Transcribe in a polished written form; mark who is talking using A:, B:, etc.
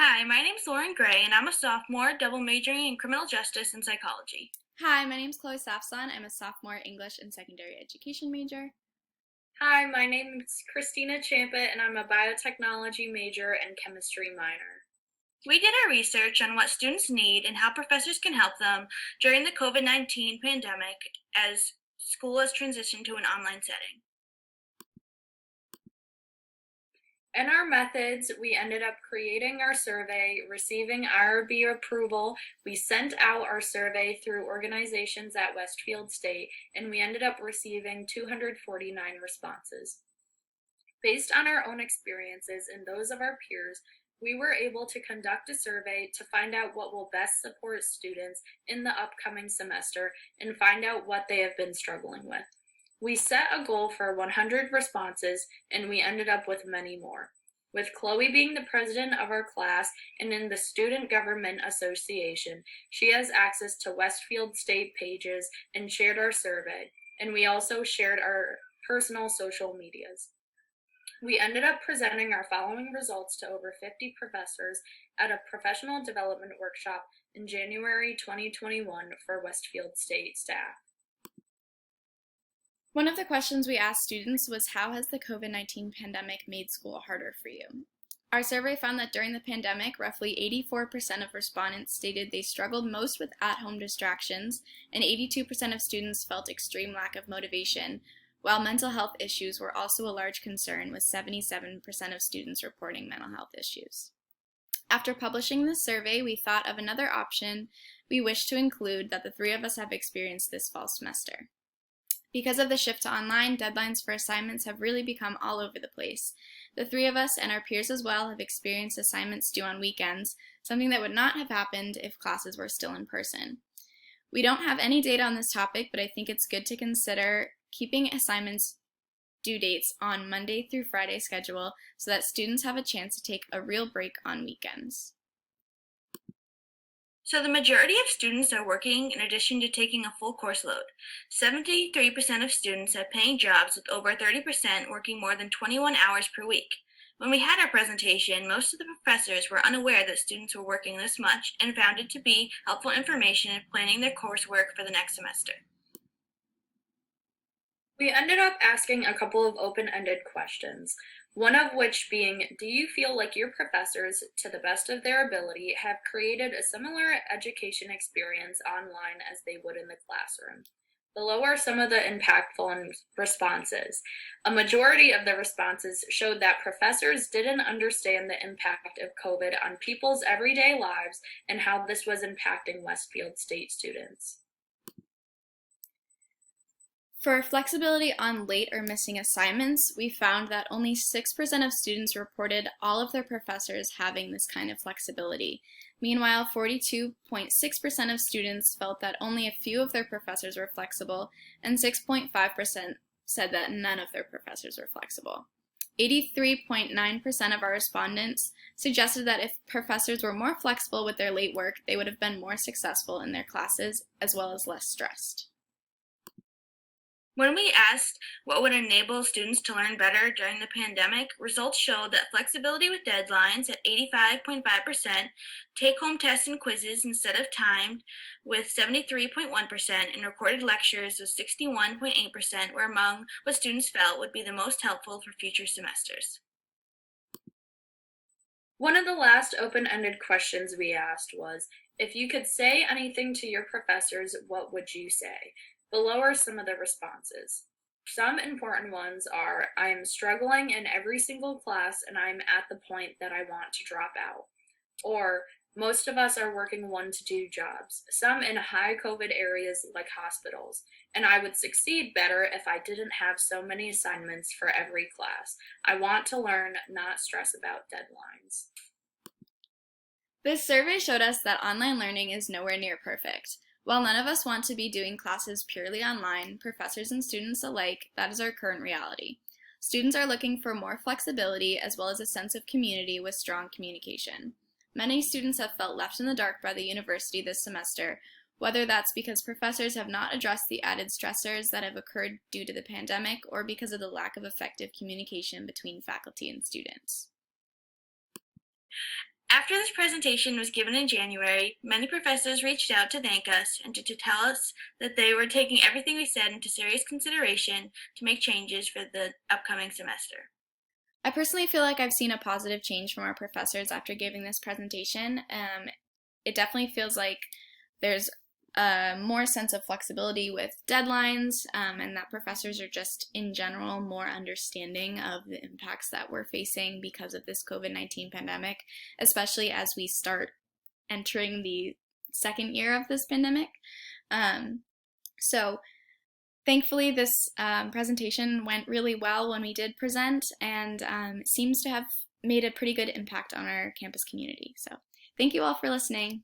A: Hi, my name's Lauren Gray, and I'm a sophomore, double majoring in criminal justice and psychology.
B: Hi, my name's Chloe Safsan. I'm a sophomore English and secondary education major.
C: Hi, my name is Christina Ciampa, and I'm a biotechnology major and chemistry minor.
A: We did our research on what students need and how professors can help them during the COVID-19 pandemic as school has transitioned to an online setting.
C: In our methods, we ended up creating our survey, receiving IRB approval. We sent out our survey through organizations at Westfield State, and we ended up receiving 249 responses. Based on our own experiences and those of our peers, we were able to conduct a survey to find out what will best support students in the upcoming semester and find out what they have been struggling with. We set a goal for 100 responses, and we ended up with many more. With Chloe being the president of our class and in the Student Government Association, she has access to Westfield State pages and shared our survey, and we also shared our personal social medias. We ended up presenting our following results to over 50 professors at a professional development workshop in January 2021 for Westfield State staff.
B: One of the questions we asked students was, how has the COVID-19 pandemic made school harder for you? Our survey found that during the pandemic, roughly 84% of respondents stated they struggled most with at-home distractions, and 82% of students felt extreme lack of motivation, while mental health issues were also a large concern, with 77% of students reporting mental health issues. After publishing this survey, we thought of another option we wish to include that the three of us have experienced this fall semester. Because of the shift to online, deadlines for assignments have really become all over the place. The three of us and our peers as well have experienced assignments due on weekends, something that would not have happened if classes were still in person. We don't have any data on this topic, but I think it's good to consider keeping assignments due dates on Monday through Friday schedule so that students have a chance to take a real break on weekends.
A: So the majority of students are working in addition to taking a full course load. 73% of students have paying jobs, with over 30% working more than 21 hours per week. When we had our presentation, most of the professors were unaware that students were working this much and found it to be helpful information in planning their coursework for the next semester.
C: We ended up asking a couple of open-ended questions, one of which being, do you feel like your professors, to the best of their ability, have created a similar education experience online as they would in the classroom? Below are some of the impactful responses. A majority of the responses showed that professors didn't understand the impact of COVID on people's everyday lives and how this was impacting Westfield State students.
B: For flexibility on late or missing assignments, we found that only 6% of students reported all of their professors having this kind of flexibility. Meanwhile, 42.6% of students felt that only a few of their professors were flexible, and 6.5% said that none of their professors were flexible. 83.9% of our respondents suggested that if professors were more flexible with their late work, they would have been more successful in their classes, as well as less stressed.
A: When we asked what would enable students to learn better during the pandemic, results showed that flexibility with deadlines at 85.5%, take-home tests and quizzes instead of timed with 73.1%, and recorded lectures with 61.8% were among what students felt would be the most helpful for future semesters.
C: One of the last open-ended questions we asked was, if you could say anything to your professors, what would you say? Below are some of the responses. Some important ones are, I am struggling in every single class and I am at the point that I want to drop out. Or, most of us are working 1 to 2 jobs, some in high COVID areas like hospitals, and I would succeed better if I didn't have so many assignments for every class. I want to learn, not stress about deadlines.
B: This survey showed us that online learning is nowhere near perfect. While none of us want to be doing classes purely online, professors and students alike, that is our current reality. Students are looking for more flexibility as well as a sense of community with strong communication. Many students have felt left in the dark by the university this semester, whether that's because professors have not addressed the added stressors that have occurred due to the pandemic or because of the lack of effective communication between faculty and students.
A: After this presentation was given in January, many professors reached out to thank us and to tell us that they were taking everything we said into serious consideration to make changes for the upcoming semester.
B: I personally feel like I've seen a positive change from our professors after giving this presentation. It definitely feels like there's a more sense of flexibility with deadlines, and that professors are just in general more understanding of the impacts that we're facing because of this COVID-19 pandemic, especially as we start entering the second year of this pandemic. So thankfully, this presentation went really well when we did present, and seems to have made a pretty good impact on our campus community. So thank you all for listening.